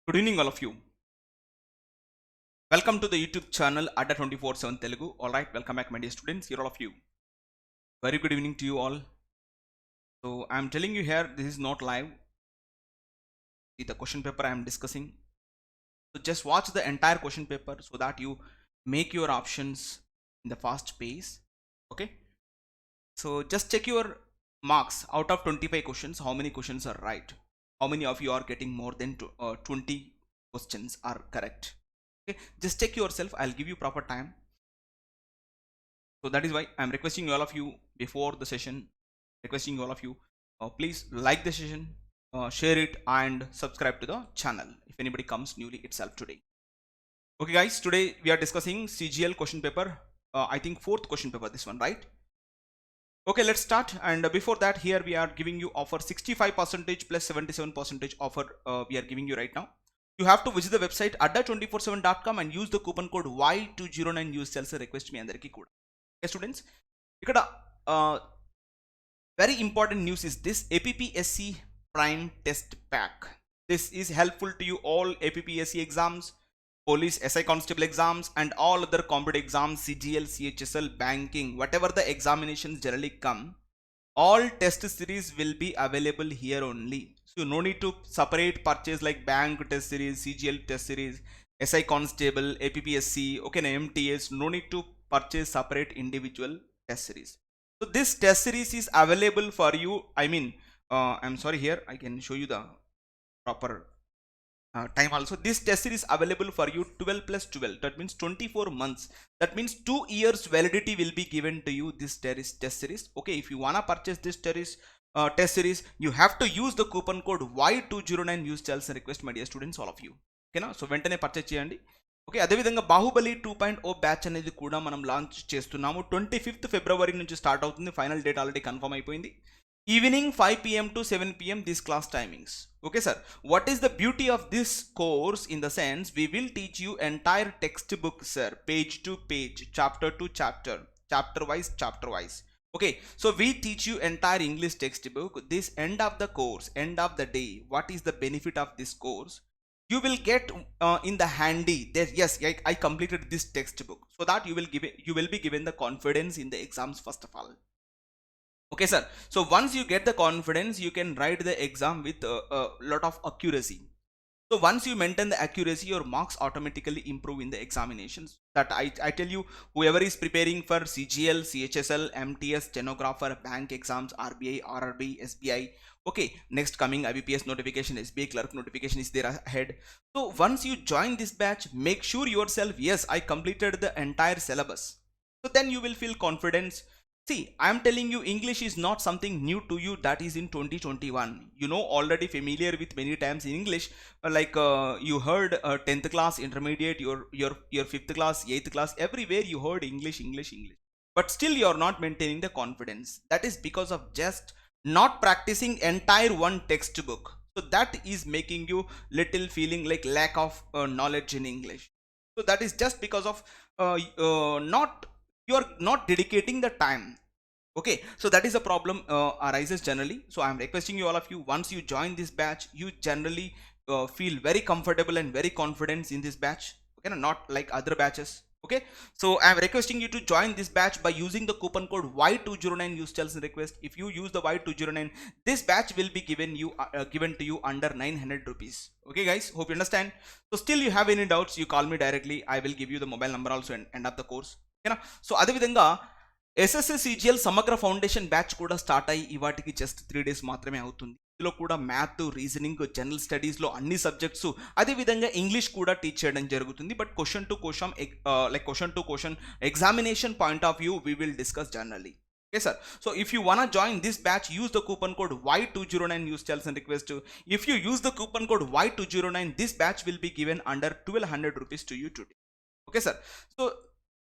Good evening, all of you. Welcome to the YouTube channel Adda 24/7 Telugu. All right, welcome back, my dear students. Here, all of you. Very good evening to you all. So, I'm telling you here, this is not live. See the question paper I am discussing. So, just watch the entire question paper so that you make your options in the fast pace. Okay. So, just check your marks out of 25 questions. How many questions are right? How many of you are getting more than 20 questions are correct? Okay, just check yourself. I'll give you proper time. So that is why I'm requesting all of you before the session, requesting all of you, please like the session, share it and subscribe to the channel if anybody comes newly itself today. Okay guys, today we are discussing CGL question paper. I think fourth question paper, this one, right? Okay, let's start. And before that, here we are giving you offer 65% plus 77% offer we are giving you right now. You have to visit the website adda247.com and use the coupon code Y209 use sales request me andariki kuda. Okay students, ikkada very important news is this APPSC Prime Test Pack. This is helpful to you all APPSC exams, police, SI constable exams and all other competitive exams, CGL, CHSL, banking, whatever the examinations generally come, all test series will be available here only. So no need to separate purchase like bank test series, CGL test series, SI constable, APPSC, okay, MTS. No need to purchase separate individual test series. So this test series is available for you. I mean, I'm sorry, here I can show you the proper time also. This test series available for you 12 plus 12, that means 24 months. That means 2 years validity will be given to you this test series. Okay, if you wanna purchase this test series, you have to use the coupon code Y209 use sales request, my dear students, all of you. Okay na, so వెంటనే purchase చేయండి. Okay, అదేవిధంగా Baahubali 2.0 batch అనేది కూడా మనం launch చేస్తున్నాము. 25th February నుంచి start అవుతుంది. Final date already confirm అయిపోయింది. Evening 5 p.m. to 7 p.m. these class timings. Okay sir, what is the beauty of this course? In the sense, we will teach you entire textbook, sir, page to page, chapter to chapter, chapter wise. Okay, so we teach you entire English textbook. This end of the course, end of the day, what is the benefit of this course? You will get in the handy that yes, I completed this textbook, so that you will be given the confidence in the exams first of all. Okay sir, so once you get the confidence, you can write the exam with a lot of accuracy. So once you maintain the accuracy, your marks automatically improve in the examinations. That I tell you, whoever is preparing for CGL, CHSL, MTS, stenographer, bank exams, RBI, RRB, SBI, okay, next coming IBPS notification, SBI clerk notification is there ahead. So once you join this batch, make sure yourself, yes, I completed the entire syllabus. So then you will feel confidence. See, I am telling you, English is not something new to you. That is in 2021. You know, already familiar with many times in English. You heard 10th class, intermediate, your 5th class, 8th class, everywhere you heard English. But still you are not maintaining the confidence. That is because of just not practicing entire one textbook. So that is making you little feeling like lack of knowledge in English. So that is just because of you are not dedicating the time. Okay, so that is a problem arises generally. So I am requesting you, all of you, once you join this batch, you generally feel very comfortable and very confident in this batch. Okay, not like other batches. Okay, so I am requesting you to join this batch by using the coupon code Y209 use sales request. If you use the Y209, this batch will be given to you under 900 rupees. Okay guys, hope you understand. So still you have any doubts, you call me directly. I will give you the mobile number also and end of the course. Okay, so అదేవిధంగా SSC CGL సమగ్ర foundation batch కూడా start అయ్యి ఇవాటికి just 3 days మాత్రమే అవుతుంది. ఇందులో కూడా math, reasoning, general స్టడీస్లో అన్ని సబ్జెక్ట్స్, అదేవిధంగా ఇంగ్లీష్ కూడా టీచ్ చేయడం జరుగుతుంది. But question to question examination point of view we will discuss generally. Okay sir, so if you wanna join this batch, use the coupon code Y209 use sales and request. If you use the coupon code Y209, this batch will be given under 1200 rupees to you today. Okay sir, so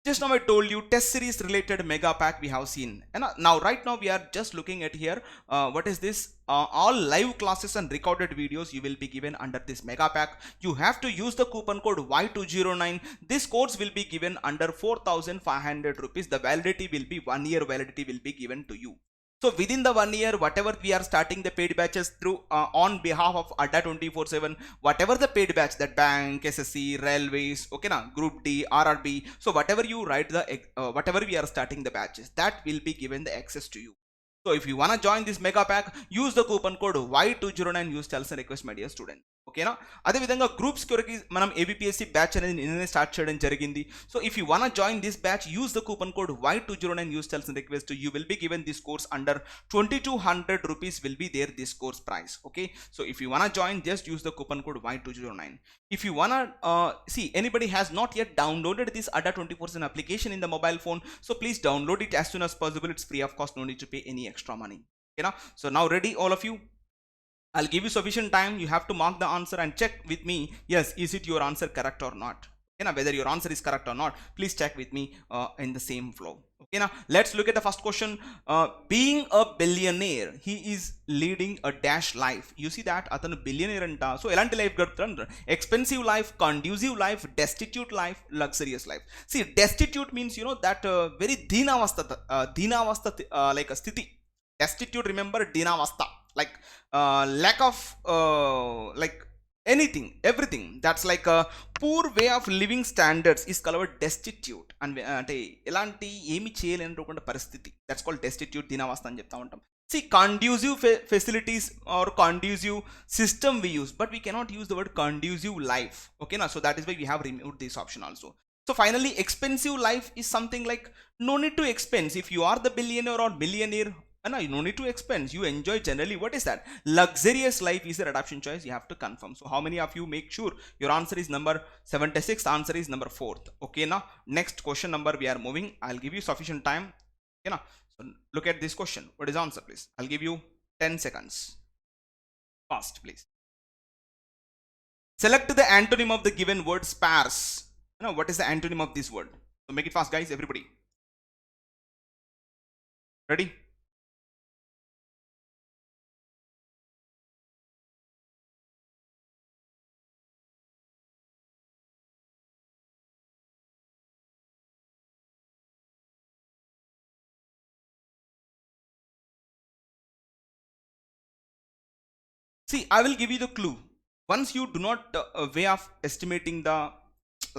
just now I told you test series related mega pack we have seen, and now right now we are just looking at here what is this, all live classes and recorded videos you will be given under this mega pack. You have to use the coupon code Y209. This course will be given under 4500 rupees. The validity will be 1 year validity will be given to you. So within the 1 year, whatever we are starting the paid batches through on behalf of Adda 24/7, whatever the paid batch, that bank, SSC, railways, okay na, group D, RRB, so whatever you write the whatever we are starting the batches, that will be given the access to you. So if you wanna join this mega pack, use the coupon code Y209, use terms and request, my dear student. ఓకేనా, అదేవిధంగా groups కొరకు మనం ABPSC batch అనేది నిన్ననే start చేయడం జరిగింది. So if you want join this batch, use the coupon code Y209, use tells and request, you will be given this course under 2200 rupees will be there, this course price. Okay, so if you wanna join, just use the coupon code Y209. If you wanna see, anybody has not yet downloaded this Adda 24/7 application in the mobile phone, so please download it as soon as possible. It's free of cost, no need to pay any extra money. Okay now, so now ready all of you? I'll give you sufficient time. You have to mark the answer and check with me. Yes, is it your answer correct or not? Okay, now whether your answer is correct or not, please check with me in the same flow. Okay, now let's look at the first question. Being a billionaire, he is leading a dash life. You see that atanu billionaire anta. So elanti life gartandra? Expensive life, conducive life, destitute life, luxurious life. See, destitute means, you know, that very dhinavastha, like a sthiti. Destitute, remember, dinavastha, like lack of like anything, everything that's like a poor way of living standards is called destitute. And అంటే ఎలాంటి ఏమి చేయలేనటువంటి పరిస్థితి, that's called destitute, దీనావస్థ అని చెప్తా ఉంటాం. See, conducive facilities or conducive system we use, but we cannot use the word conducive life. Okay na, so that is why we have removed this option also. So finally, expensive life is something like no need to expense. If you are the billionaire or millionaire, no, you no need to expense, you enjoy generally. What is that? Luxurious life is your adoption choice. You have to confirm. So how many of you make sure your answer is number 76? Answer is number 4th. Okay, now next question number we are moving. I'll give you sufficient time. Okay, now so look at this question. What is the answer, please? I'll give you 10 seconds. Fast, please. Select the antonym of the given word sparse. Now what is the antonym of this word? So make it fast, guys, everybody. Ready? See, I will give you the clue. Once you do not way of estimating the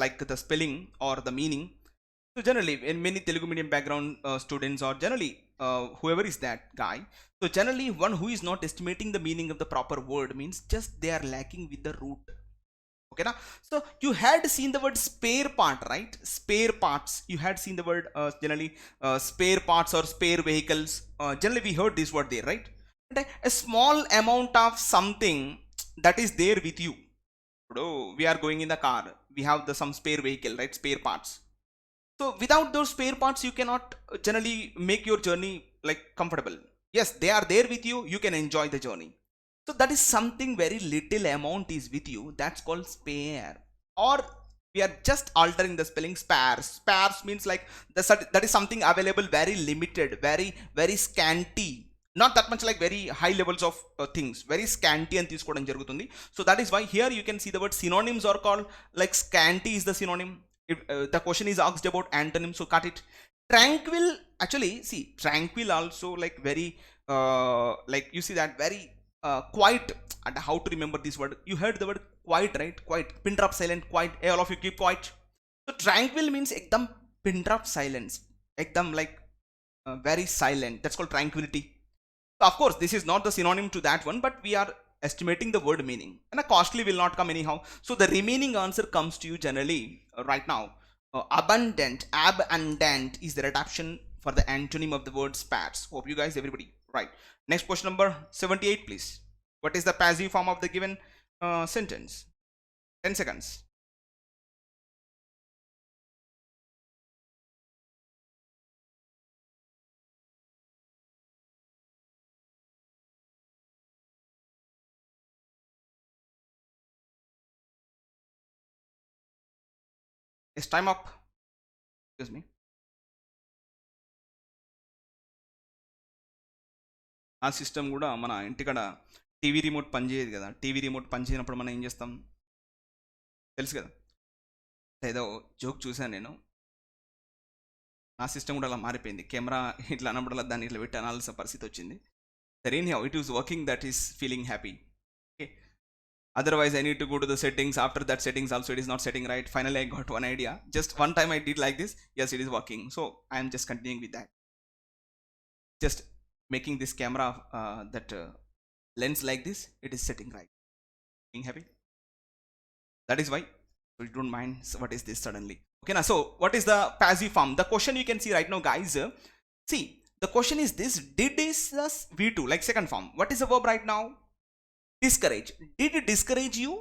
like the spelling or the meaning. So generally, in many Telugu medium background students, or generally whoever is that guy, so generally one who is not estimating the meaning of the proper word means just they are lacking with the root. Okay na? So you had seen the word spare part, right? Spare parts. You had seen the word generally spare parts or spare vehicles. Generally we heard this word there, right? A small amount of something that is there with you. We are going in the car, we have the some spare vehicle, right? Spare parts. So without those spare parts, you cannot generally make your journey like comfortable. Yes, they are there with you, you can enjoy the journey. So that is something very little amount is with you, that's called spare. Or we are just altering the spelling, sparse. Sparse means like that is something available, very limited, very scanty, not that much like very high levels of things, very scanty and తీసుకోవడం జరుగుతుంది. So that is why here you can see the word synonyms are called like scanty is the synonym. If the question is asked about antonym, so cut it. Tranquil, actually see, tranquil also like very like you see that very quiet. And how to remember this word? You heard the word quiet, right? Quiet, pin drop silent, quiet. Hey, all of you keep quiet. So tranquil means ekdam pin drop silence, ekdam like very silent, that's called tranquility. So of course this is not the synonym to that one, but we are estimating the word meaning, and a costly will not come anyhow. So the remaining answer comes to you generally right now. Abundant is the adaptation for the antonym of the word sparse. Hope you guys, everybody, right? Next question number 78, please. What is the passive form of the given sentence? 10 seconds. Is time up? Excuse me. ఆ system కూడా మన ఇంటికాడ TV remote పనిచేయదు కదా. TV remote పనిచేయనప్పుడు మనం ఏం చేస్తాం తెలుసు కదా. ఏదో జోక్ చూశాను నేను. నా సిస్టమ్ కూడా అలా మారిపోయింది. కెమెరా ఇట్లా అన్నప్పుడల్లా దాన్ని ఇట్లా పెట్టి అనాల్సిన పరిస్థితి వచ్చింది. సరే anyhow it is working, that is feeling happy. Okay, otherwise I need to go to the settings. After that settings also it is not setting right. Finally I got one idea. Just one time I did like this. Yes, it is working. So I am just continuing with that. Just making this camera that lens like this, it is setting right. Being happy. That is why. So you don't mind. So what is this suddenly? Okay, now so what is the passive form? The question you can see right now, guys. See, the question is this: did is plus V2, like second form. What is the verb right now? Discourage. Did it discourage you?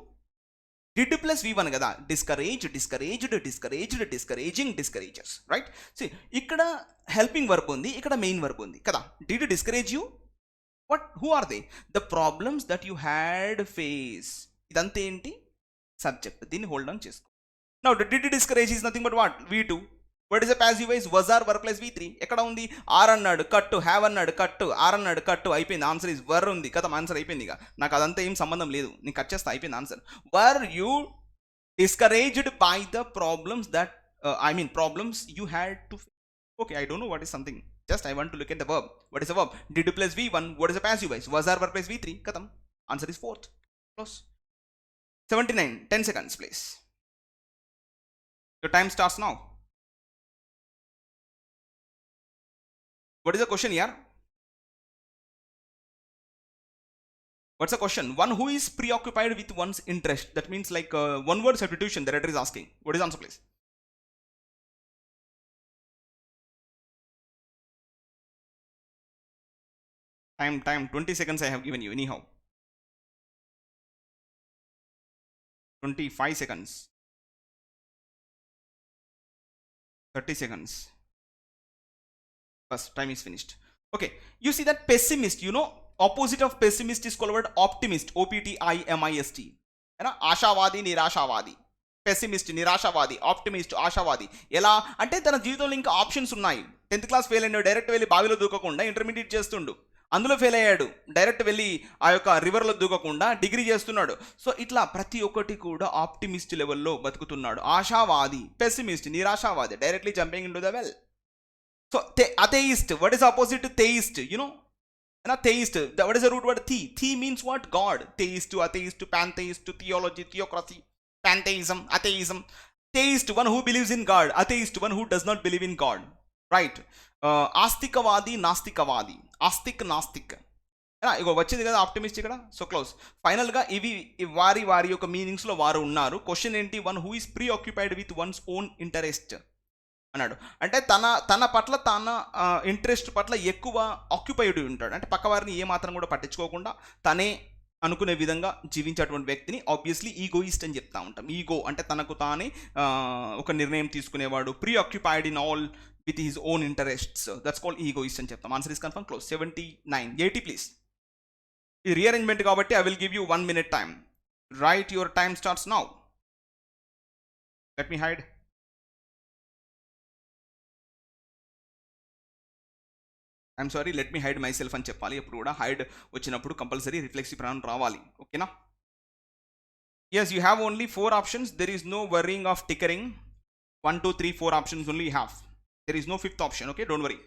Did plus V1 కదా. Discourage, discouraged, discouraged, discouraging, discourages. Right? See, ఇక్కడ helping verb ఉంది, ఇక్కడ main verb ఉంది కదా. Did it discourage you? What? Who are they? The problems that you had face. ఇదంతా ఏంటి? Subject. దీన్ని hold on చేసుకో. Now, did it discourage is nothing but what? V2. What is a passive voice? Was are verb plus V3. ఎక్కడ ఉంది? Are అన్నాడు కట్టు, have అన్నాడు కట్టు, ఆర్ అన్నాడు కట్టు, అయిపోయింది. ఆన్సర్ ఇస్ వర్ ఉంది కదా. ఆన్సర్ అయిపోయింది. ఇక నాకు అదంతా ఏం సంబంధం లేదు, నేను కట్ చేస్తా, అయిపోయింది answer. Were you discouraged by the problems that problems you had to. Okay, I don't know what is something. Just I want to look at the verb. What is the verb? Did plus V1. What is a passive voice? Was are verb plus V3. కథం. Answer is fourth. Close. 79. 10 seconds, please. Your time starts now. What is the question here? What's the question? One who is preoccupied with one's interest. That means like one word substitution the writer is asking. What is the answer, please? Time 20 seconds I have given you anyhow. 25 seconds. 30 seconds. First time is finished. Okay, you see that pessimist, you know, opposite of pessimist is called optimist. OPTIMIST. है ना? ఆశావాది, నిరాశావాది. Pessimist, నిరాశావాది, optimist, ఆశావాది. ఎలా అంటే తన జీవితంలో ఇంకా ఆప్షన్స్ ఉన్నాయి. 10th క్లాస్ ఫెయిల్ అయినాడు, డైరెక్ట్ వెళ్ళి బావిలో దూకకుండా ఇంటర్మీడియట్ చేస్తుండు, అందులో ఫెయిల్ అయ్యాడు, డైరెక్ట్ వెళ్ళి ఆ యొక్క రివర్లో దూకకుండా డిగ్రీ చేస్తున్నాడు. సో ఇట్లా ప్రతి ఒక్కటి కూడా ఆప్టిమిస్ట్ లెవెల్లో బతుకుతున్నాడు. ఆశావాది, పెసిమిస్ట్, నిరాశావాది, directly jumping into the well. So atheist, what is opposite to theist? You know, theist. What is the root word? The means what? God. Theist to atheist to pantheist to theology, theocracy, pantheism, atheism. Theist, one who believes in God. Atheist, one who does not believe in God. Right? Astikavadi, nastikavadi. Astik, nastik. ఇగో వచ్చింది కదా optimist ఇక్కడ. So close. ఫైనల్గా ఇవి వారి వారి యొక్క మీనింగ్స్లో వారు ఉన్నారు. క్వశ్చన్ ఏంటి? One who is pre occupied with once own interest అన్నాడు. అంటే తన పట్ల తన ఇంట్రెస్ట్ పట్ల ఎక్కువ ఆక్యుపైడ్ ఉంటాడు. అంటే పక్కవారిని ఏమాత్రం కూడా పట్టించుకోకుండా తనే అనుకునే విధంగా జీవించేటువంటి వ్యక్తిని ఆబ్వియస్లీ ఈగోయిస్ట్ అని చెప్తా ఉంటాం. ఈగో అంటే తనకు తానే ఒక నిర్ణయం తీసుకునేవాడు. Preoccupied in all with his own interests, that's called egoist అని చెప్తాం. Answer is confirm. Close. 79. 80 please. ఇది రీఅరేంజ్మెంట్ కాబట్టి I will give you 1 minute time. Right, your time starts now. Let me hide. I'm sorry, let me hide myself అని చెప్పాలి. ఎప్పుడు కూడా hide వచ్చినప్పుడు compulsory reflexive ప్రాణం రావాలి. ఓకేనా? Yes, you have only 4 options. There is no worrying of tinkering. 1 2 3 4 options only you have. There is no 5th option. Okay, don't worry.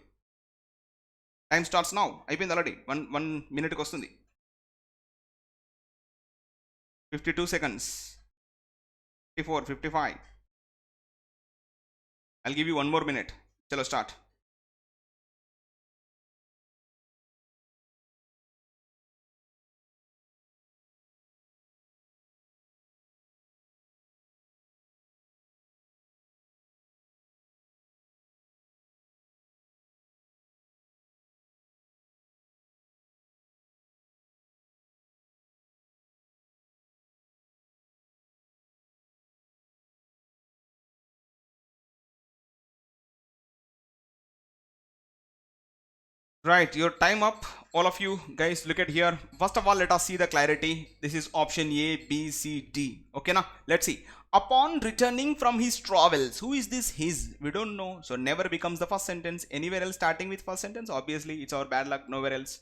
Time starts now. అయిపోయింది already. 1 minute వస్తుంది. 52 seconds. 54, 55. I'll give you 1 more minute. Chalo, start. Right, your time up. All of you guys, look at here. First of all, let us see the clarity. This is option A, B, C, D. Okay, now let's see. Upon returning from his travels, who is this his? We don't know, so never becomes the first sentence. Anywhere else starting with first sentence? Obviously, it's our bad luck. Nowhere else.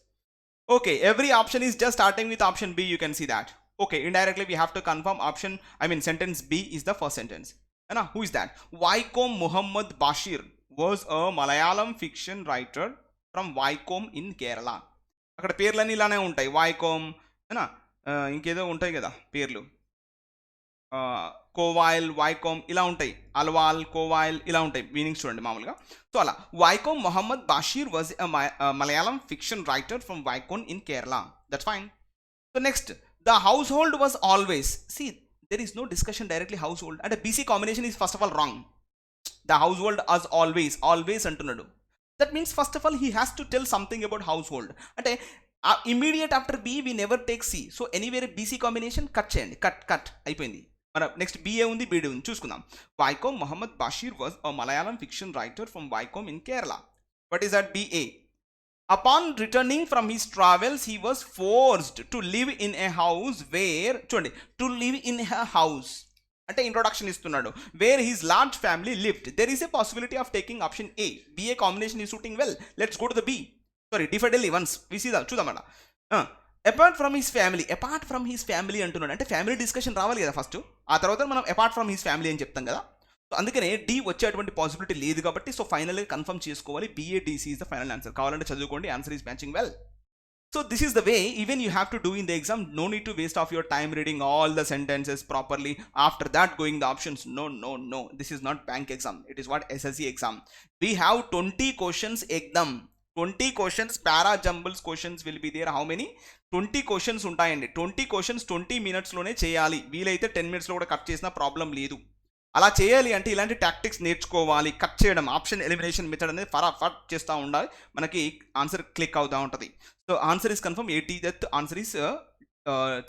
Okay, every option is just starting with option B. You can see that. Okay, indirectly we have to confirm sentence B is the first sentence. Who is that? Vaikom Muhammad Bashir. Was a Malayalam fiction writer from Vaikom in Kerala. అక్కడ పేర్లన్నీ ఇలానే ఉంటాయి, వైకోమ్ ఏనా, ఇంకేదో ఉంటాయి కదా పేర్లు, కోవాయిల్, వైకోమ్ ఇలా ఉంటాయి, అల్వాల్, కోవాయిల్ ఇలా ఉంటాయి మీనింగ్స్ చూడండి మామూలుగా. సో అలా Vaikom Mohammed Basheer was Malayalam fiction writer from Vaikom in Kerala. That's fine. So next, the household was always, see there is no discussion directly household అంటే BC combination is first of all wrong. The household as always, always అంటున్నాడు. That means first of all he has to tell something about household. అంటే immediate after B we never take C. So anywhere BC combination cut చేయండి, cut cut అయిపోయింది. మన next BA ఉంది, BD ఉంది, చూసుకుందాం. Vaikom Mohammed Basheer was a Malayalam fiction writer from Vaikom in Kerala. What is that? BA. Upon returning from his travels he was forced to live in a house where, చూడండి, to live in a house అంటే introduction ఇస్తున్నాడు, where his large family lived. There is a possibility of taking option A. BA combination is suiting well. Let's go to the B. Sorry, differently once we see that, చూద్దామట. Apart from his family, apart from his family అంటున్నాడు అంటే family discussion రావాలి కదా first, ఆ తర్వాత మనం apart from his family అని చెప్తాం కదా. సో అందుకనే డి వచ్చేటువంటి పాసిబిలిటీ లేదు కాబట్టి సో ఫైనల్గా కన్ఫర్మ్ చేసుకోవాలి, BADC is the final answer. కావాలంటే చదువుకోండి, answer is matching well. So this is the way even you have to do in the exam. No need to waste off your time reading all the sentences properly. After that going the options. No. This is not bank exam. It is what SSC exam. We have 20 questions exam. 20 questions para jumbles questions will be there. How many? 20 questions ఉంటాయండి. 20 questions 20 minutes లోనే చేయాలి. వీలైతే 10 minutes లో కూడా cut చేసినా problem లేదు. అలా చేయాలి అంటే ఇలాంటి టాక్టిక్స్ నేర్చుకోవాలి. కట్ చేయడం, ఆప్షన్ ఎలిమినేషన్ మెథడ్ అనేది ఫటాఫట్ చేస్తూ ఉండాలి, మనకి ఆన్సర్ క్లిక్ అవుతూ ఉంటుంది. So answer is confirm. 80th answer is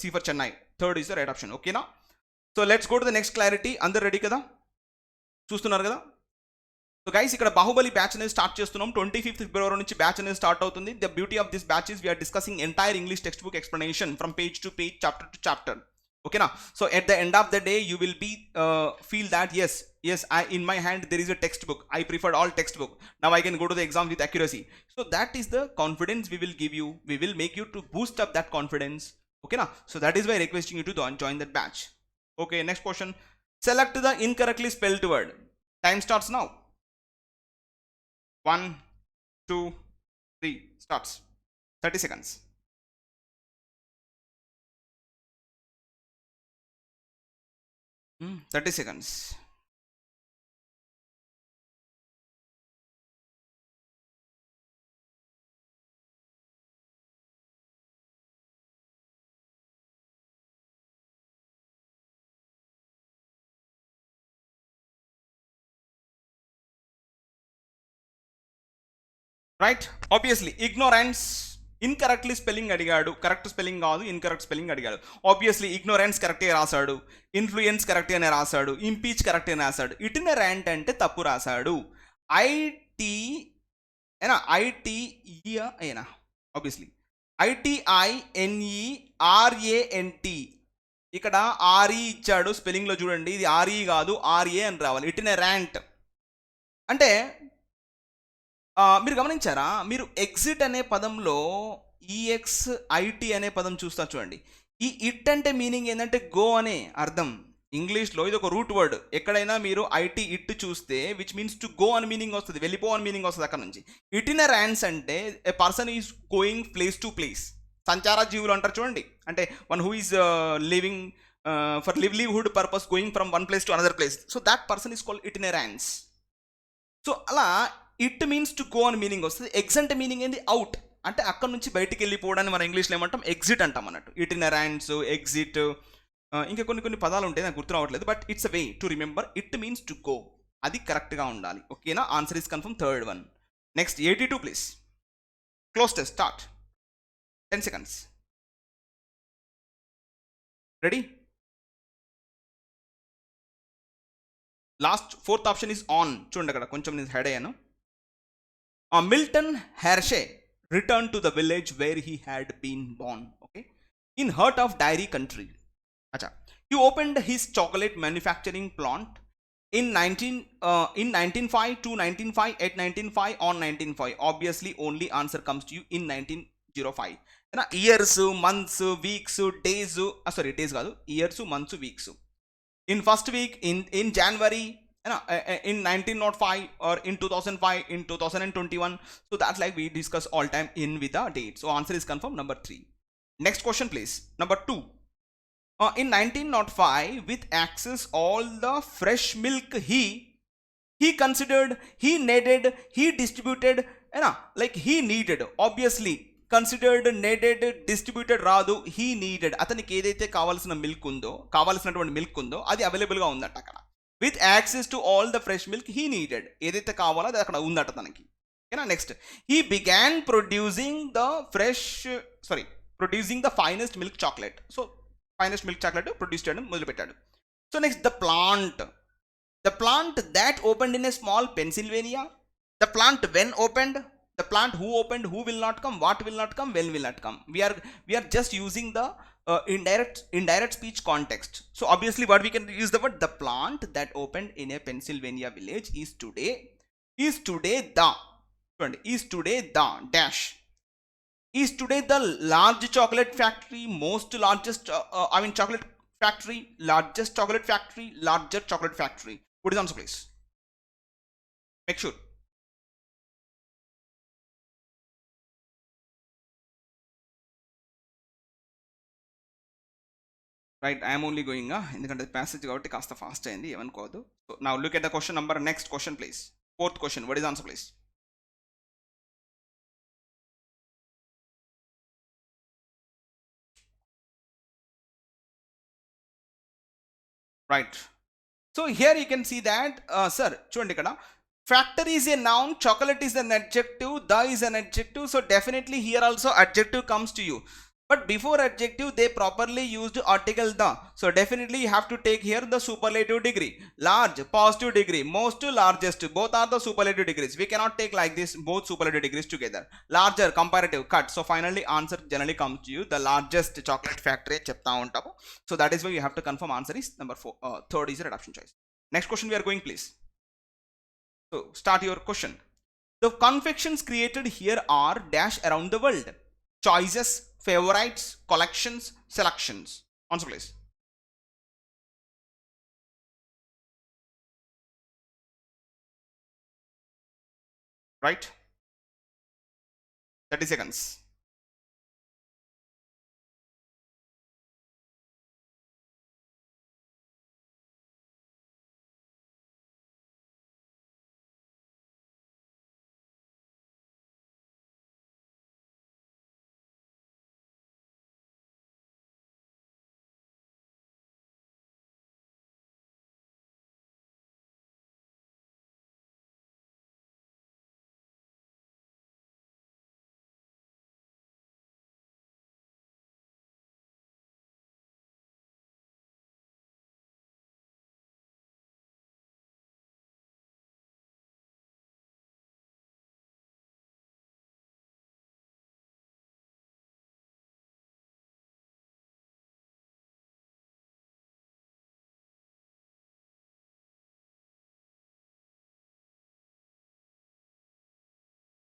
C for Chennai. Third is the right option. ఓకేనా? So let's go to the next clarity. అందరు రెడీ కదా? చూస్తున్నారు కదా? సో గైస్, ఇక్కడ బాహుబలి బ్యాచ్ అనేది స్టార్ట్ చేస్తున్నాం. 25th February నుంచి బ్యాచ్ అనేది స్టార్ట్ అవుతుంది. The beauty of this batch is we're discussing entire English text book explanation from page to page, chapter to chapter. Okay now, so at the end of the day you will be feel that yes in my hand there is a textbook. I preferred all textbook. Now I can go to the exam with accuracy. So that is the confidence we will give you. We will make you to boost up that confidence. Okay now, so that is why requesting you to join that batch. Okay, next question. Select the incorrectly spelled word. Time starts now. 1 2 3 starts. 30 seconds. Hmm, 30 seconds. Right? Obviously, ignorance. Incorrectly spelling అడిగాడు, correct spelling కాదు, incorrect spelling అడిగాడు. Obviously ignorance కరెక్ట్గా రాశాడు, influence కరెక్ట్గానే రాశాడు, impeach కరెక్ట్గానే రాశాడు. ఇటినరెంట్ అంటే తప్పు రాశాడు. ఐటీ ఏనా, ఐటీఈ ఏనా, ఆబ్వియస్లీ ITINERANT. ఇక్కడ ఆర్ఈ ఇచ్చాడు స్పెల్లింగ్లో, చూడండి ఇది ఆర్ఈ కాదు ఆర్ఏ అని రావాలి. ఇటినరెంట్ అంటే మీరు గమనించారా? మీరు ఎగ్జిట్ అనే పదంలో EXIT అనే పదం చూస్తా చూడండి. ఈ ఇట్ అంటే మీనింగ్ ఏంటంటే గో అనే అర్థం. ఇంగ్లీష్లో ఇది ఒక రూట్ వర్డ్. ఎక్కడైనా మీరు ఐటీ ఇట్ చూస్తే విచ్ మీన్స్ టు గో అని మీనింగ్ వస్తుంది, వెళ్ళిపో అని మీనింగ్ వస్తుంది అక్కడ నుంచి. ఇటినరెన్స్ అంటే a person is going place to place. సంచార జీవులు అంటారు చూడండి, అంటే one who is living for livelihood purpose going from one place to another place. So that person is called itinerants. So అలా ఇట్ మీన్స్ టు గో అని meaning వస్తుంది. Exit meaning ఏంది? Out అంటే అక్కడ నుంచి బయటికి వెళ్ళిపోవడాన్ని మనం ఇంగ్లీష్లో ఏమంటాం? ఎగ్జిట్ అంటాం అన్నట్టు. ఇటినరెన్స్, ఎగ్జిట్, ఇంకా కొన్ని పదాలు ఉంటాయి నాకు గుర్తు రావట్లేదు, but it's a way to remember. It means to go, అది కరెక్ట్గా ఉండాలి. ఓకేనా? Answer is confirm, third one. Next 82 please. Cloze test start. 10 seconds. Ready? Last fourth option is on. చూడండి అక్కడ కొంచెం నేను హెడ్ అయ్యాను. Milton Hershey returned to the village where he had been born, okay, in heart of dairy country. Acha, he opened his chocolate manufacturing plant in 1905 to 1905 at 1905 on 1905. Obviously only answer comes to you in 1905. na years, months, weeks, days, days kaadu, years, months, weeks. In first week in January in 1905 or in 2005, in 2021. So that's like we discuss all time in with the date. So answer is confirmed number 3. Next question please, number 2. In 1905, with access all the fresh milk, he considered, he needed, he distributed, like he needed, obviously considered, needed, distributed రాదు, he needed. అతనికి ఏదైతే కావాల్సిన milk ఉందో, కావాల్సినటువంటి milk ఉందో అది అవైలబుల్గా ఉందట అక్కడ. With access to all the fresh milk he needed, ఏదైతే కావాలో అది అక్కడ ఉందట తనకి. ఓకేనా. Next, he began producing the finest milk chocolate. So finest milk chocolate produce చేయడం మొదలుపెట్టాడు. So next, the plant that opened in a small Pennsylvania, the plant when opened, the plant who opened, who will not come, what will not come, when will not come. We are just using the indirect speech context. So obviously what we can use the word, the plant that opened in a Pennsylvania village is today the dash, is today the large chocolate factory, chocolate factory, largest chocolate factory, larger chocolate factory. What is the answer please? Make sure. Right, I am only going ఎందుకంటే passage కాబట్టి కాస్త fast అయింది, ఏమనుకోవద్దు. So now look at the question number, next question please. Fourth question, what is the answer please? Right, so here you can see that sir చూడండి ఇక్కడ factor is a noun, chocolate is an adjective, the is an adjective, so definitely here also adjective comes to you. But before adjective they properly used article the, so definitely you have to take here the superlative degree. Large, positive degree, most, largest, both are the superlative degrees. We cannot take like this both superlative degrees together. Larger, comparative, cut. So finally answer generally comes to you the largest chocolate factory చెప్తా ఉంటాము. So that is why you have to confirm answer is number 4. Third is your adoption choice. Next question we are going please. So start your question. The confections created here are dash around the world. Choices, favorites, collections, selections. Answer please. Right, 30 seconds.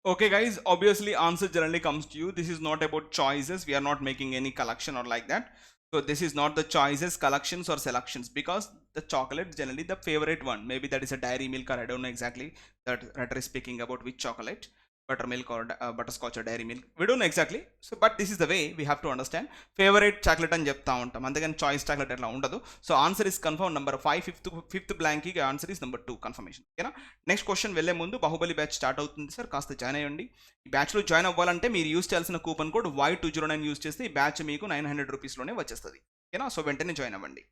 Okay guys, obviously answer generally comes to you. This is not about choices, we are not making any collection or like that. So this is not the choices, collections or selections, because the chocolate generally the favorite one, maybe that is a dairy milk, or I don't know exactly that writer is speaking about which chocolate, buttermilk or butterscotch or dairy milk, we don't know exactly. So but this is the way we have to understand. Favorite chocolate అని చెప్తా ఉంటాం, అంతేగాని choice chocolate అట్లా ఉండదు. So answer is confirm number 5. Fifth blank కి answer is number 2 confirmation. ఓకేనా. Next question వెళ్లే ముందు బాహుబలి బ్యాచ్ స్టార్ట్ అవుతుంది సార్, కాస్త జాయిన్ అయ్యండి. ఈ బ్యాచ్లో జాయిన్ అవ్వాలంటే మీరు యూస్ చేయాల్సిన కూపన్ కోడ్ Y209 యూస్ చేస్తే ఈ బ్యాచ్ మీకు 900 రూపీస్లోనే వచ్చేస్తుంది. ఓకేనా. సో వెంటనే జాయిన్ అవ్వండి.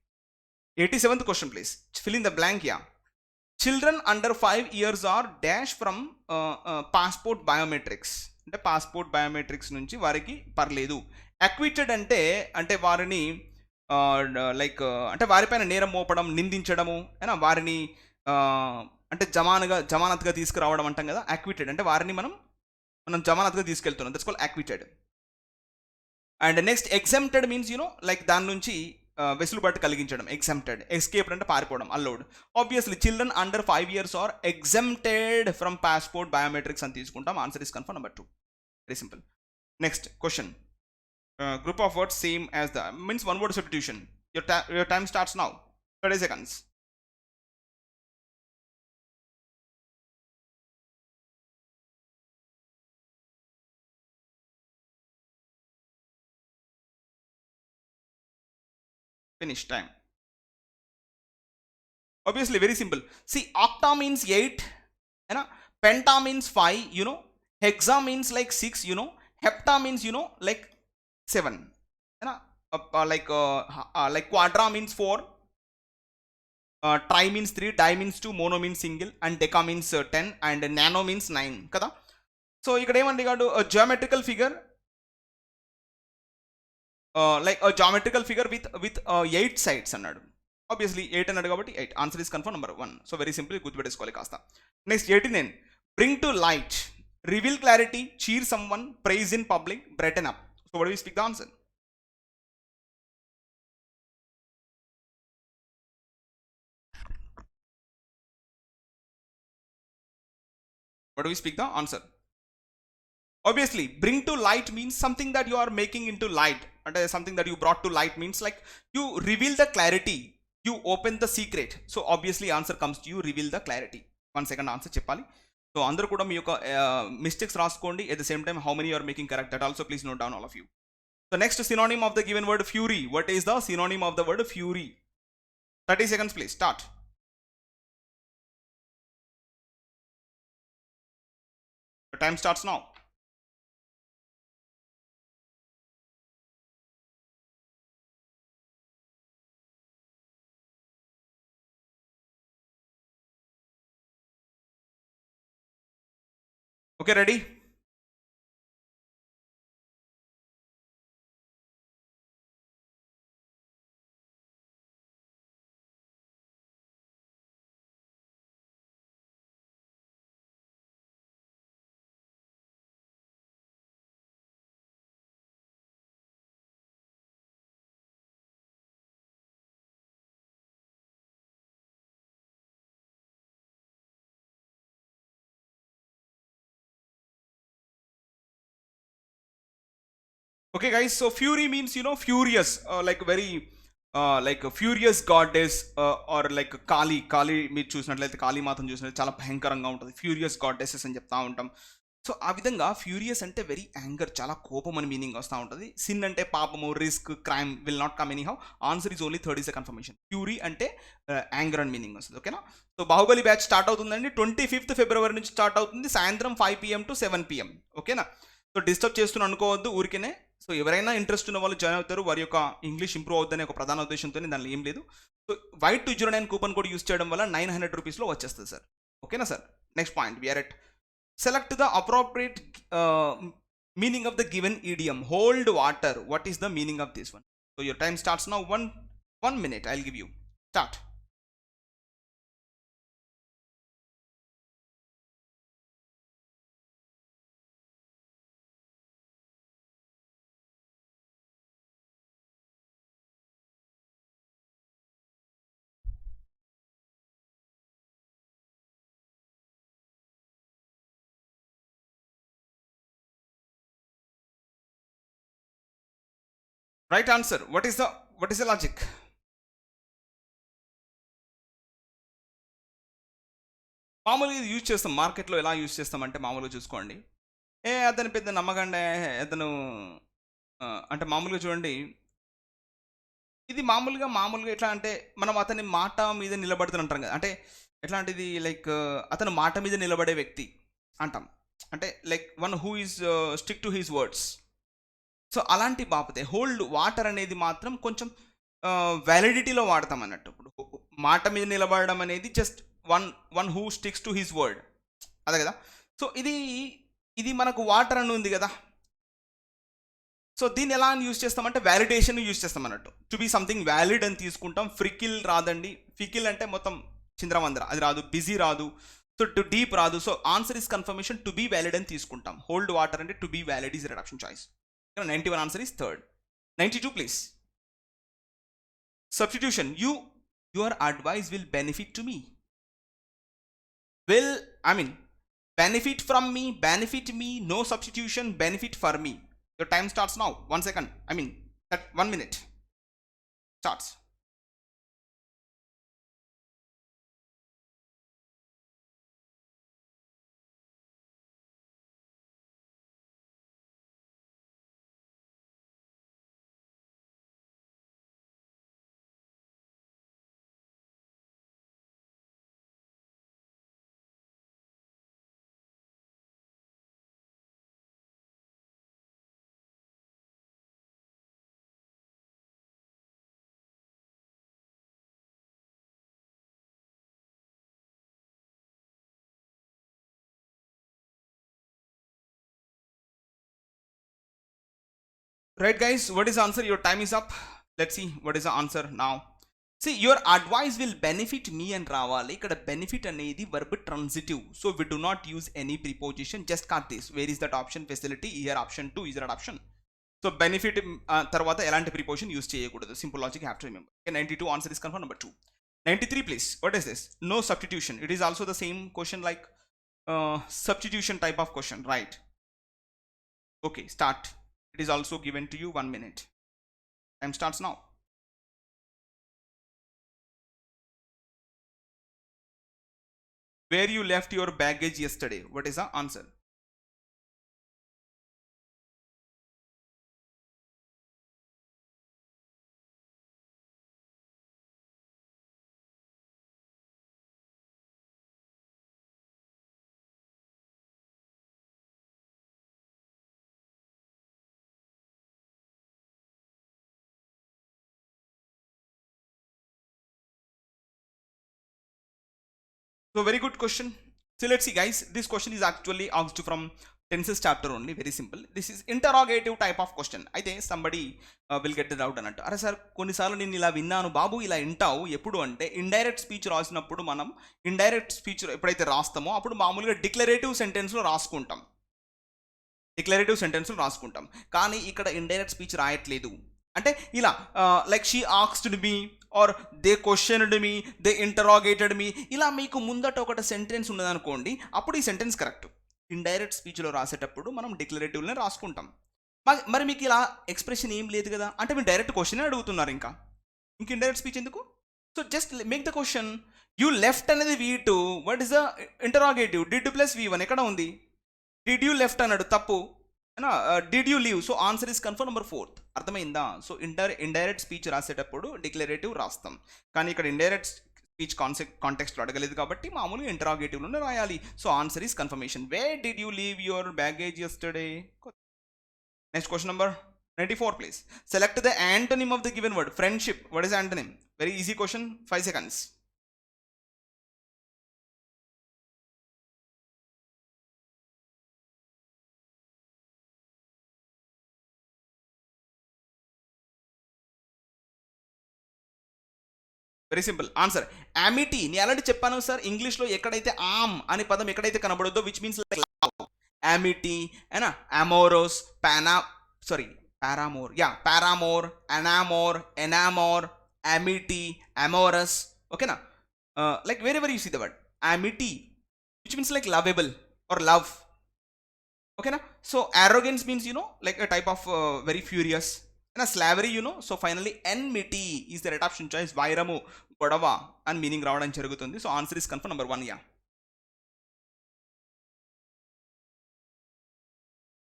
87th question please, fill in the blank. Yeah, children under 5 years are dash from passport biometrics. అంటే పాస్పోర్ట్ బయోమెట్రిక్స్ నుంచి వారికి పర్లేదు. అక్విటెడ్ అంటే వారిని లైక్ అంటే వారిపైన నేరం మోపడం, నిందించడము, అయినా వారిని అంటే జమానత్గా తీసుకురావడం అంటాం కదా. అక్విటెడ్ అంటే వారిని మనం జమానత్గా తీసుకెళ్తున్నాం, that's called acquitted. And next exempted means like దాని నుంచి వెసులుబాటు కలిగించడం. ఎగ్జెంప్టెడ్, ఎస్కేప్డ్ అంటే పారిపోవడం, allowed. Obviously children under 5 years are exempted from passport biometrics అని తీసుకుంటాం. Answer is confirm number 2. Very simple. Next question, group of words same as the means one word substitution. Your time starts now. 30 seconds. Finish time. Obviously very simple. See, octa means 8, you know, penta means 5, you know, hexa means like 6, you know, hepta means, you know, like 7, you know, like quadra means 4, tri means 3, di means 2, mono means single, and deca means 10, and nano means 9 కదా. So ఇక్కడ ఏమండి కాదు geometrical figure, like a geometrical figure with 8 sides అన్నాడు. Obviously 8 అన్నాడు కాబట్టి 8 answer is confirm number 1. So very simple గుర్తుపెట్టేసుకోవాలి కాస్త. Next 89, bring to light, reveal clarity, cheer someone, praise in public, brighten up. So what do we speak the answer? What do we speak the answer? Obviously, bring to light means something that you are making into light. And something that you brought to light means like you reveal the clarity, you open the secret. So obviously answer comes to you, reveal the clarity. 1 second answer చెప్పాలి. So అందరూ కూడా మీ యొక్క mistakes రాసుకోండి. At the same time how many you are making correct, that also please note down all of you. So next synonym of the given word fury. What is the synonym of the word fury? 30 seconds please, start. The time starts now. Okay, ready? Okay guys, so fury means, you know, furious, like very like a furious goddess, or like కాళీ మీరు చూసినట్లయితే కాళీ మాతను చూసినట్లయితే చాలా భయంకరంగా ఉంటుంది, furious గాడ్డెసెస్ అని చెప్తా ఉంటాం. సో ఆ విధంగా ఫ్యూరియస్ అంటే వెరీ యాంగర్, చాలా కోపం అని మీనింగ్ వస్తూ ఉంటుంది. సిన్ అంటే పాపము, risk, crime will not come any how. Answer is only third is a confirmation. Fury అంటే యాంగర్ అని మీనింగ్ వస్తుంది. ఓకేనా? సో బాహుబలి బ్యాచ్ స్టార్ట్ అవుతుందండి 25th February నుంచి స్టార్ట్ అవుతుంది, సాయంత్రం 5 PM to 7 PM. ఓకేనా? సో డిస్టర్బ్ చేస్తున్న అనుకోవద్దు ఊరికేనే. సో ఎవరైనా ఇంట్రెస్ట్ ఉన్న వాళ్ళు జాయిన్ అవుతారు, వారి యొక్క ఇంగ్లీష్ ఇంప్రూవ్ అవుతుందనే ఒక ప్రధాన ఉద్దేశంతో, దానిలో ఏం లేదు. సో వైట్ 209 కూపన్ కోడ్ యూస్ చేయడం వల్ల 900 రూపీస్లో వచ్చేస్తుంది సార్. ఓకేనా sir? Next point, we're at select the appropriate meaning of the given idiom. Hold water, what is the meaning of this one? So your time starts now. 1 minute I will give you. Start. Right answer. What is the logic? మామూలుగా ఇది use చేస్తాం మార్కెట్లో. ఎలా use చేస్తామంటే మామూలుగా చూసుకోండి, అతను పెద్ద నమ్మకండే అతను, అంటే మామూలుగా చూడండి, ఇది మామూలుగా ఎట్లా అంటే మనం అతని మాట మీద నిలబడుతూ అంటాం కదా. అంటే ఎట్లాంటిది, లైక్ అతను మాట మీద నిలబడే వ్యక్తి అంటాం. అంటే like one who is stick to his words. So అలాంటి బాపతే హోల్డ్ వాటర్ అనేది మాత్రం కొంచెం వ్యాలిడిటీలో వాడతాం అన్నట్టు. ఇప్పుడు మాట మీద నిలబడడం అనేది just one who sticks to his word, అదే కదా. సో ఇది మనకు వాటర్ అని ఉంది కదా. సో దీన్ని ఎలా యూజ్ చేస్తామంటే వ్యాలిడేషన్ యూజ్ చేస్తాం అన్నట్టు. టు బీ సంథింగ్ వ్యాలిడ్ అని తీసుకుంటాం. ఫ్రికిల్ రాదండి, ఫికిల్ అంటే మొత్తం చింద్రవందర, అది రాదు. బిజీ రాదు. సో టు డీప్ రాదు. So answer is confirmation, to be valid అని తీసుకుంటాం. హోల్డ్ వాటర్ అంటే to be valid is reduction choice. 91 answer is third. 92 please. Substitution. Your advice will benefit to me. Benefit from me, benefit me, no substitution, benefit for me. Your time starts now. 1 second. 1 minute. Starts. Right guys, what is the answer? Your time is up. Let's see what is the answer now. See, your advice will benefit me and రావాలి. ఇక్కడ benefit అనేది verb transitive, so we do not use any preposition. Just cut this. Where is that option? Facility. Here option 2 is that option. So benefit తర్వాత ఎలాంటి preposition use చేయకూడదు. Simple logic you have to remember. Okay, 92 answer is confirmed. Number 2. 93 please. What is this? No substitution. It is also the same question like substitution type of question, right? Okay, start. It is also given to you 1 minute. Time starts now. Where you left your baggage yesterday? What is the answer? So very good question. So let's see guys, this question is actually asked from tenses chapter only. Very simple. This is interrogative type of question. అయితే somebody will get the doubt అన్నట్టు. అరే sir కొన్నిసార్లు నేను ఇలా విన్నాను బాబు, ఇలా వింటావు ఎప్పుడు అంటే ఇండైరెక్ట్ స్పీచ్ రాసినప్పుడు మనం ఇండైరెక్ట్ స్పీచ్ ఎప్పుడైతే రాస్తామో అప్పుడు మామూలుగా డిక్లరేటివ్ సెంటెన్స్లో రాసుకుంటాం. కానీ ఇక్కడ ఇండైరెక్ట్ స్పీచ్ రాయట్లేదు. అంటే ఇలా like she asked me or they questioned me, they interrogated me, ఇలా మీకు ముందట ఒకటి సెంటెన్స్ ఉన్నదనుకోండి, అప్పుడు ఈ సెంటెన్స్ కరెక్ట్. ఇండైరెక్ట్ స్పీచ్లో రాసేటప్పుడు మనం డిక్లరేటివ్లోనే రాసుకుంటాం. మరి మీకు ఇలా ఎక్స్ప్రెషన్ ఏం లేదు కదా అంటే మీరు డైరెక్ట్ క్వశ్చనే అడుగుతున్నారు. ఇంకా ఇండైరెక్ట్ స్పీచ్ ఎందుకు? So just make the question. You left అనేది V2, what is the interrogative? Did plus V1 ఎక్కడ ఉంది? డిడ్ యూ లెఫ్ట్ అన్నాడు, తప్పు. Did you leave? So answer is confirm number 4th. అర్థమైందా? సో ఇండైరెక్ట్ స్పీచ్ రాసేటప్పుడు declarative రాస్తాం, కానీ ఇక్కడ ఇండైరెక్ట్ స్పీచ్ కాంటెక్స్ట్లో అడగలేదు కాబట్టి మామూలుగా ఇంటరాగేటివ్లోనే రాయాలి. So answer is confirmation. Where did you leave your baggage yesterday? Next question number 94 please. Select the antonym of the given word. Friendship. What is antonym? Very easy question. 5 seconds. Very simple answer Amity. నేను already చెప్పాను sir, ఇంగ్లీష్లో ఎక్కడైతే ఆమ్ అనే పదం ఎక్కడైతే కనబడదో which means like love, amity అయినా amorous, paramour, అనామోర్, ఎనామోర్, అమిటీ, అమోరస్. ఓకేనా? Like very very you see the word amity which means like lovable or love. ఓకేనా? So arrogance means like a type of very furious. And slavery, so finally enmity is the right option choice. Vairamu, godava and meaning రావడం జరుగుతుంది. So answer is confirm number 1.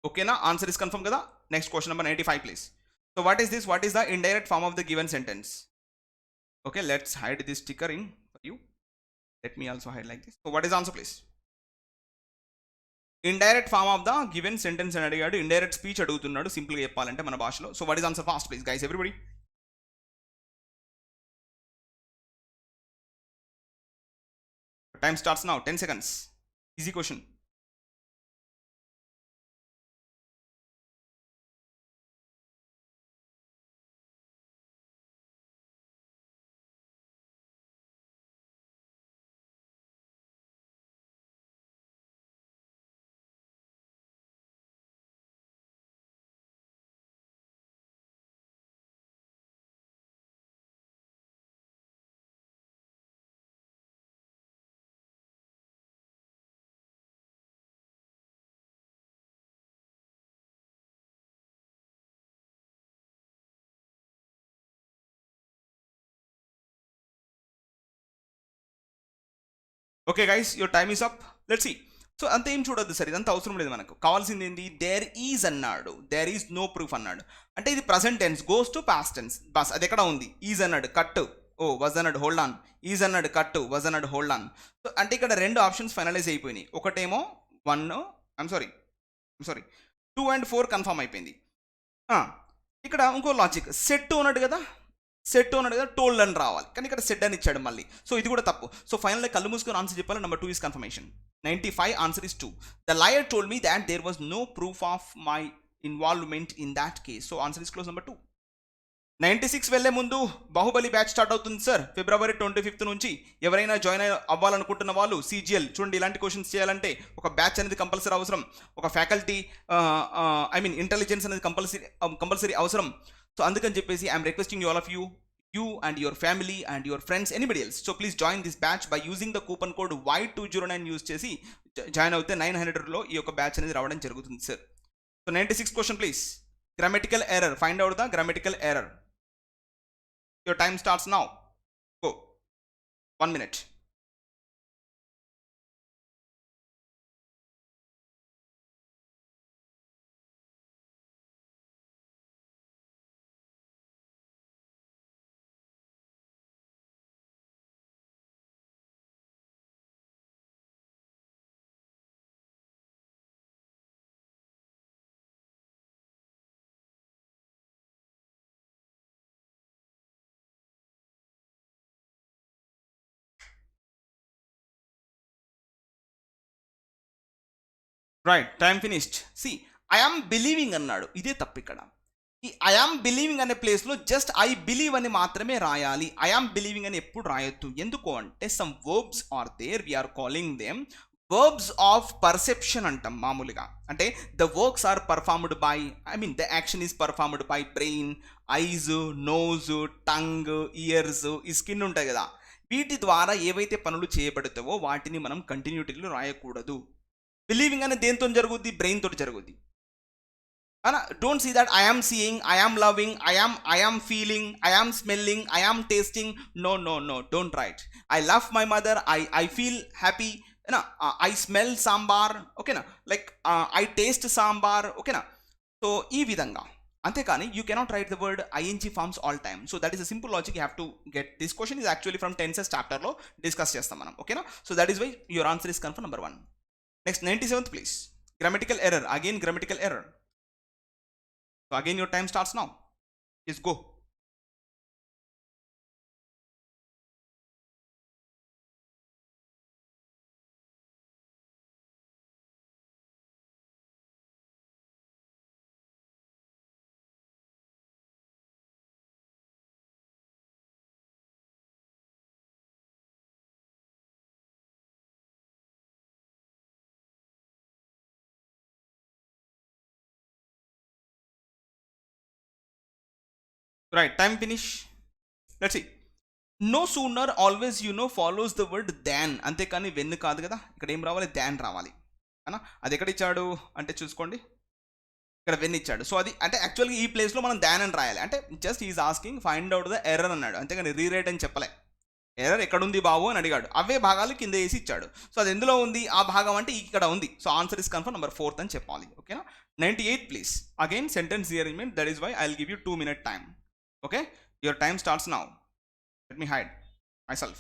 ఓకేనా? Answer is confirm కదా? Next question number 95 please. So what is this? What is the indirect form of the given sentence? Okay, let's hide this sticker in for you. Let me also hide like this. So what is answer please? Indirect form of the given sentence అని అడిగాడు, indirect speech అడుగుతున్నాడు సింపుల్గా చెప్పాలంటే మన భాషలో. So what is answer? Fast please guys everybody. Time starts now. 10 seconds. Easy question. Okay guys, your time is up. Let's see. So అంత ఏం చూడొద్దు సార్, ఇదంతా అవసరం లేదు మనకు. కావాల్సింది ఏంటి? దేర్ ఈజ్ అన్నాడు, దేర్ ఈజ్ నో ప్రూఫ్ అన్నాడు. అంటే ఇది present tense goes to past tense. బస్ అది ఎక్కడ ఉంది? ఈజ్ అన్నాడు, కట్, ఓ వజ్ అన్నాడు, హోల్డ్ ఆన్. ఈజ్ అన్నాడు, కట్, వజ్ అన్నాడు, హోల్డ్ ఆన్. సో అంటే ఇక్కడ 2 ఆప్షన్స్ ఫైనలైజ్ అయిపోయినాయి. ఒకటేమో 2 and 4 కన్ఫర్మ్ అయిపోయింది. ఇక్కడ ఇంకో లాజిక్, సెట్ ఉన్నాడు కదా, టోల్డ్ అని రావాలి, కానీ ఇక్కడ సెట్ అని ఇచ్చాడు మళ్ళీ. సో ఇది కూడా తప్పు. సో ఫైనల్గా కళ్ళు మూసుకొని ఆన్సర్ చెప్పాలి. Number 2 is confirmation. 95 answer is 2. The liar told me that there was no proof of my involvement in that case. So answer is close number 2. 96 వెళ్ళే ముందు బాహుబలి బ్యాచ్ స్టార్ట్ అవుతుంది సార్ February 25th నుంచి. ఎవరైనా join అవ్వాలనుకుంటున్న వాళ్ళు CGL చూడండి, ఇలాంటి questions చేయాలంటే ఒక బ్యాచ్ అనేది కంపల్సరీ అవసరం, ఒక ఫ్యాకల్టీ ఇంటెలిజెన్స్ అనేది కంపల్సరీ అవసరం. సో అందుకని చెప్పేసి I'm requesting all of you and your family and your friends, anybody else, so please join this batch by using the coupon code Y209 use చేసి join అవుతే 900లో ఈ యొక్క బ్యాచ్ అనేది రావడం జరుగుతుంది sir. So 96 question please. Grammatical error, find out the grammatical error. Your time starts now. Go. 1 minute. Right, time finished. C I'm believing అన్నాడు, ఇదే తప్పు ఇక్కడ. ఈ ఐఆమ్ బిలీవింగ్ అనే ప్లేస్లో జస్ట్ ఐ బిలీవ్ అని మాత్రమే రాయాలి. ఐఆమ్ బిలీవింగ్ అని ఎప్పుడు రాయొద్దు. ఎందుకు అంటే some verbs are there, we're calling them verbs of perception అంటాం మామూలుగా. అంటే the works are performed by, the action is performed by brain, eyes, nose, tongue, ears, ఈ స్కిన్ ఉంటాయి కదా, వీటి ద్వారా ఏవైతే పనులు చేయబడతావో వాటిని మనం కంటిన్యూటీలో రాయకూడదు. బిలీవింగ్ అనేది దేంతో జరుగుద్ది? బ్రెయిన్ తోటి జరుగుద్ది. Don't see that I'm seeing, I'm loving, I'm feeling, I'm smelling, I'm tasting. No no no, don't write. I love my mother, I feel happy, I smell sambar, ఓకేనా, లైక్ ఐ టేస్ట్ సాంబార్, ఓకేనా. So ఈ విధంగా, అంతేకాని you cannot write the word ING forms all time. So that is a simple logic, you have to get. This question is actually from tenses చాప్టర్లో discuss చేస్తాం మనం, ఓకేనా. So that is why your answer is confirm number 1. Next, 97th please. Grammatical error. Again grammatical error. So again your time starts now. Please go. Right, time finish. Let's see. No sooner always follows the word than. అంతేకాని when కాదు కదా, ఇక్కడ ఏం రావాలి? దాన్ రావాలి. అనా అది ఎక్కడ ఇచ్చాడు అంటే చూసుకోండి, ఇక్కడ వెన్ ఇచ్చాడు. సో అది అంటే యాక్చువల్గా ఈ ప్లేస్లో మనం దాన్ అని రాయాలి. అంటే just is asking find out the error అన్నాడు, అంతేకాని రీరైట్ అని చెప్పలే. ఎర్రర్ ఎక్కడుంది బాబు అని అడిగాడు, అవే భాగాలు కింద వేసి ఇచ్చాడు. సో అది ఎందులో ఉంది ఆ భాగం అంటే ఇక్కడ ఉంది. So answer is confirm number 4 అని చెప్పాలి, ఓకేనా. 98 please. Again sentence rearrangement, that is why I will give you 2 minute time. Okay, your time starts now. Let me hide myself.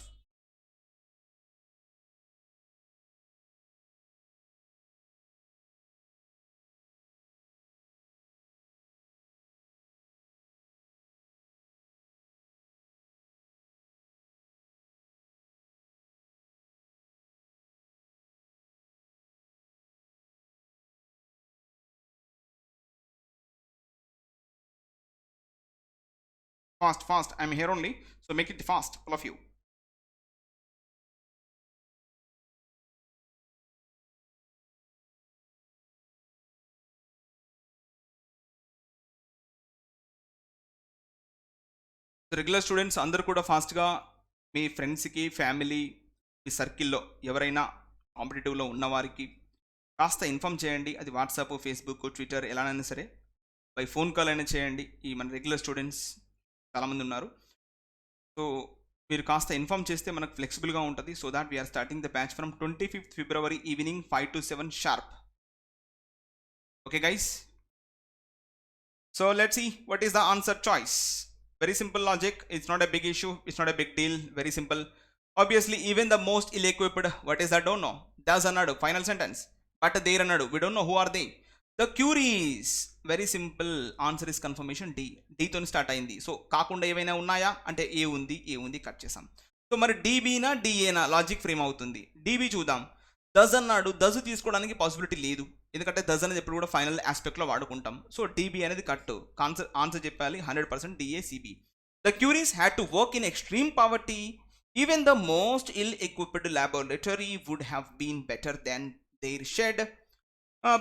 Fast, I'm here only, so make it fast, all of you. Regular students అందరూ కూడా ఫాస్ట్గా మీ ఫ్రెండ్స్కి, family, మీ సర్కిల్లో ఎవరైనా కాంపిటేటివ్లో ఉన్నవారికి కాస్త inform చేయండి. అది వాట్సాప్, ఫేస్బుక్, ట్విట్టర్ ఎలానైనా సరే, బై ఫోన్ కాల్ అయినా చేయండి. ఈ మన రెగ్యులర్ స్టూడెంట్స్ చాలామంది ఉన్నారు. సో మీరు కాస్త ఇన్ఫామ్ చేస్తే మనకు ఫ్లెక్సిబుల్గా ఉంటుంది. So that we're starting the batch from 25th February evening 5 to 7 sharp. Okay guys, so let's see what is the answer choice. Very simple logic, it's not a big issue, it's not a big deal, very simple. Obviously even the most ill-equipped, what is that? Don't know. Does annadu final sentence, but they annadu, we don't know who are they. The queries, very simple, answer is confirmation D. D తో start అయింది. So కాకుండా ఏవైనా ఉన్నాయా అంటే ఏ ఉంది cut చేసాం. So మరి DBనా DAనా లాజిక్ ఫ్రేమ్ అవుతుంది. DB చూద్దాం. డజ్ అన్నాడు, డజ్ తీసుకోవడానికి పాసిబిలిటీ లేదు. ఎందుకంటే డస్ అనేది ఎప్పుడు కూడా ఫైనల్ ఆస్పెక్ట్లో వాడుకుంటాం. సో డీబీ అనేది కరెక్ట్. ఆన్సర్ చెప్పాలి 100% DACB. The Curies had to work in extreme poverty. Even the most ill equipped laboratory would have been better than their shed,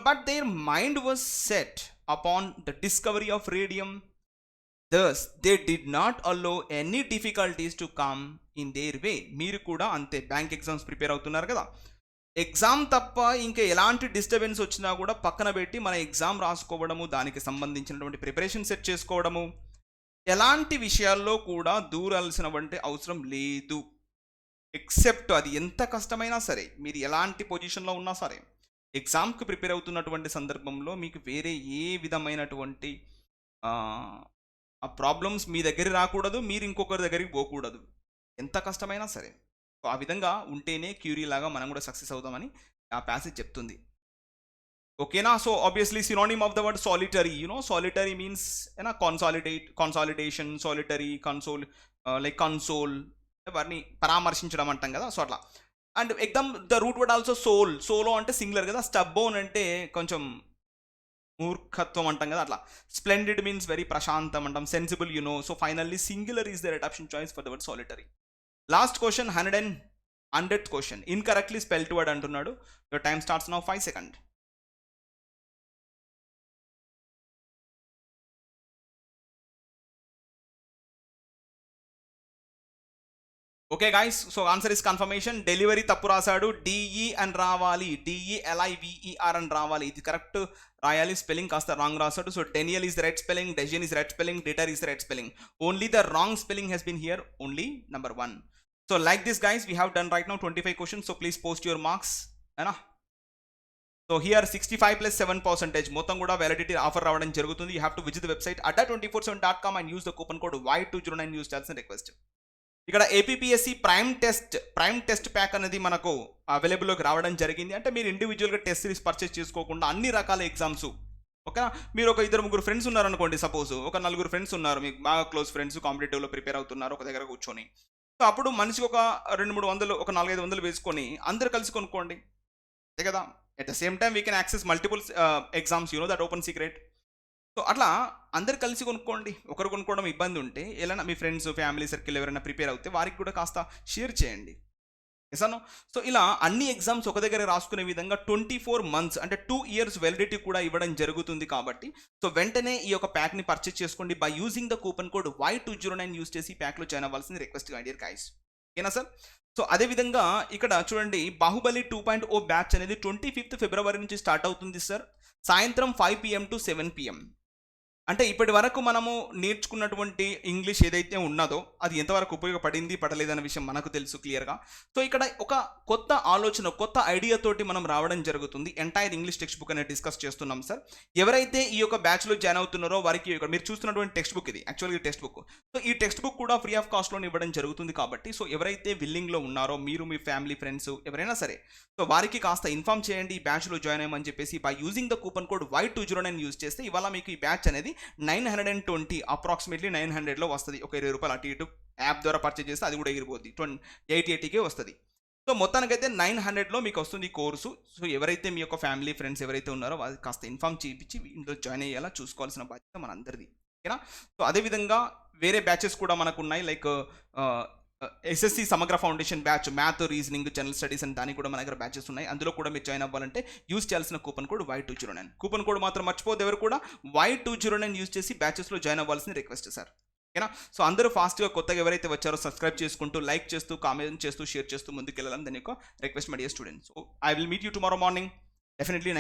but their mind was set upon the discovery of radium. Thus, they did not allow any difficulties to come in their way. మీరు కూడా అంతే, bank exams prepare అవుతున్నారు కదా, exam తప్ప ఇంకా ఎలాంటి disturbance వచ్చినా కూడా పక్కన పెట్టి మన ఎగ్జామ్ రాసుకోవడము, దానికి సంబంధించినటువంటి ప్రిపరేషన్ సెట్ చేసుకోవడము, ఎలాంటి విషయాల్లో కూడా దూరాల్సినటువంటి అవసరం లేదు. ఎక్సెప్ట్ అది ఎంత కష్టమైనా సరే, మీరు ఎలాంటి పొజిషన్లో ఉన్నా సరే, ఎగ్జామ్కి ప్రిపేర్ అవుతున్నటువంటి సందర్భంలో మీకు వేరే ఏ విధమైనటువంటి ఆ ప్రాబ్లమ్స్ మీ దగ్గర రాకూడదు, మీరు ఇంకొకరి దగ్గరికి పోకూడదు, ఎంత కష్టమైనా సరే. సో ఆ విధంగా ఉంటేనే క్యూరీ లాగా మనం కూడా సక్సెస్ అవుతామని ఆ ప్యాసేజ్ చెప్తుంది. ఓకేనా? So obviously synonym of the word solitary, solitary means consolidation, solitary, console, like console, వారిని పరామర్శించడం అంటాం కదా, సో అట్లా. And exam the root word also solo అంటే సింగులర్ కదా, స్టబ్బోన్ అంటే కొంచెం మూర్ఖత్వం అంటాం కదా, అట్లా. స్ప్లెండిడ్ మీన్స్ వెరీ ప్రశాంతం అంటాం, sensible, so finally singular is the right option choice for the word solitary. Last question, 100th question, incorrectly spelled word అంటున్నాడు. Your time starts now 5 seconds. Okay guys, so answer is confirmation. Delivery తప్పు రాశాడు, DE అని రావాలి, DELIVER అని రావాలి, ఇది correct రాయాలి. Spelling కాస్త రాంగ్ రాశాడు. So denial is the right spelling, design is right spelling, debtor is the right spelling. Only the wrong spelling has been here, only number 1. So like this guys, we have done right now 25 questions. So please post your marks. Ana? So here 65 plus 7% మొత్తం కూడా validity offer రావడం జరుగుతుంది. You have to visit the website adda247.com and use the coupon code Y209 use చేయాల్సిన request. ఇక్కడ APPSC prime test pack అనేది మనకు అవైలబుల్లోకి రావడం జరిగింది. అంటే మీరు ఇండివిజువల్గా టెస్ట్ సిరీస్ పర్చేస్ చేసుకోకుండా అన్ని రకాల ఎగ్జామ్స్, ఓకేనా? మీరు ఒక 2-3 ఫ్రెండ్స్ ఉన్నారనుకోండి, సపోజ్ ఒక 4 ఫ్రెండ్స్ ఉన్నారు, మీకు బాగా క్లోజ్ ఫ్రెండ్స్, కాంపిటేటివ్లో ప్రిపేర్ అవుతున్నారు ఒక దగ్గర కూర్చొని. సో అప్పుడు మనిషికి ఒక 200-300, ఒక 400-500 వేసుకొని అందరు కలిసి కొనుక్కోండి, అంతే కదా. At the same time we can access multiple exams, that open secret. So అట్లా అందరు కలిసి కొనుక్కోండి. ఒకరు కొనుక్కోవడం ఇబ్బంది ఉంటే ఎలా మీ ఫ్రెండ్స్, ఫ్యామిలీ సర్కిల్ ఎవరైనా ప్రిపేర్ అవుతే వారికి కూడా కాస్త షేర్ చేయండి. ఎసాను. సో ఇలా అన్ని ఎగ్జామ్స్ ఒక దగ్గర రాసుకునే విధంగా 24 months అంటే 2 years వ్యాలిడిటీ కూడా ఇవ్వడం జరుగుతుంది. కాబట్టి సో వెంటనే ఈ యొక్క ప్యాక్ని పర్చేస్ చేసుకోండి by using the coupon code Y209 use చేసి ప్యాక్లో జాయిన్ అవ్వాల్సింది రిక్వెస్ట్ డియర్ గైస్. ఓకేనా సార్? సో అదేవిధంగా ఇక్కడ చూడండి, బాహుబలి 2.0 బ్యాచ్ అనేది 25th February నుంచి స్టార్ట్ అవుతుంది సార్, సాయంత్రం 5 PM to 7 PM. అంటే ఇప్పటి వరకు మనము నేర్చుకున్నటువంటి ఇంగ్లీష్ ఏదైతే ఉన్నదో అది ఎంతవరకు ఉపయోగపడింది పడలేదనే విషయం మనకు తెలుసు క్లియర్గా. సో ఇక్కడ ఒక కొత్త ఆలోచన, కొత్త ఐడియాతోటి మనం రావడం జరుగుతుంది. ఎంటైర్ ఇంగ్లీష్ టెక్స్ట్ బుక్ అనేది డిస్కస్ చేస్తున్నాం సార్. ఎవరైతే ఈ యొక్క బ్యాచ్లో జాయిన్ అవుతున్నారో వారికి ఇక్కడ మీరు చూస్తున్నటువంటి టెక్స్ట్ బుక్ ఇది యాక్చువల్గా టెక్స్ట్ బుక్. సో ఈ టెక్స్ట్ బుక్ కూడా ఫ్రీ ఆఫ్ కాస్ట్లో ఇవ్వడం జరుగుతుంది. కాబట్టి సో ఎవరైతే విల్లింగ్లో ఉన్నారో మీరు, మీ ఫ్యామిలీ, ఫ్రెండ్స్ ఎవరైనా సరే, సో వారికి కాస్త ఇన్ఫార్మ్ చేయండి ఈ బ్యాచ్లో జాయిన్ అయ్యమని చెప్పేసి. By using the coupon code Y209 use చేస్తే ఇవాళ మీకు ఈ బ్యాచ్ అనేది 920 అప్రాక్సిమేట్లీ 900లో వస్తుంది. ఒక 20 రూపాయలు అటు ఇటు యాప్ ద్వారా పర్చేజ్ చేస్తే అది కూడా ఎగిరిపోద్ది, 80-80కే వస్తుంది. సో మొత్తానికైతే 900లో మీకు వస్తుంది కోర్సు. సో ఎవరైతే మీ యొక్క ఫ్యామిలీ, ఫ్రెండ్స్ ఎవరైతే ఉన్నారో వాళ్ళకి కాస్త ఇన్ఫార్మ్ చేయించి ఇందులో జాయిన్ అయ్యేలా చూసుకోవాల్సిన బాధ్యత మనందరిది. ఓకేనా? సో అదేవిధంగా వేరే బ్యాచెస్ కూడా మనకు ఉన్నాయి, లైక్ SSC సమగ్ర foundation batch, math, reasoning, general studies అని దానికి కూడా మన దగ్గర బ్యాచెస్ ఉన్నాయి. అందులో కూడా మీరు జాయిన్ అవ్వాలంటే యూజ్ చేయాల్సిన coupon code Y209. Coupon code మాత్రం మర్చిపోతే ఎవరు కూడా Y209 యూజ్ చేసి బ్యాచెస్లో జాయిన్ అవ్వాల్సిన రిక్వెస్ట్ సార్. ఓకేనా? సో అందరూ ఫాస్ట్గా కొత్తగా ఎవరైతే వచ్చారో సబ్స్క్రైబ్ చేసుకుంటూ, లైక్ చేస్తూ, కామెంట్ చేస్తూ, షేర్ చేస్తూ ముందుకెళ్ళాలని దాని యొక్క request my dear students. So I will meet you tomorrow morning definitely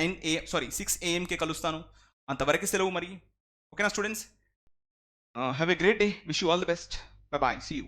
6 AM కలుస్తాను. అంతవరకు సెలవు మరి. ఓకేనా students? Have a great day, wish you all the best. Bye bye, see you.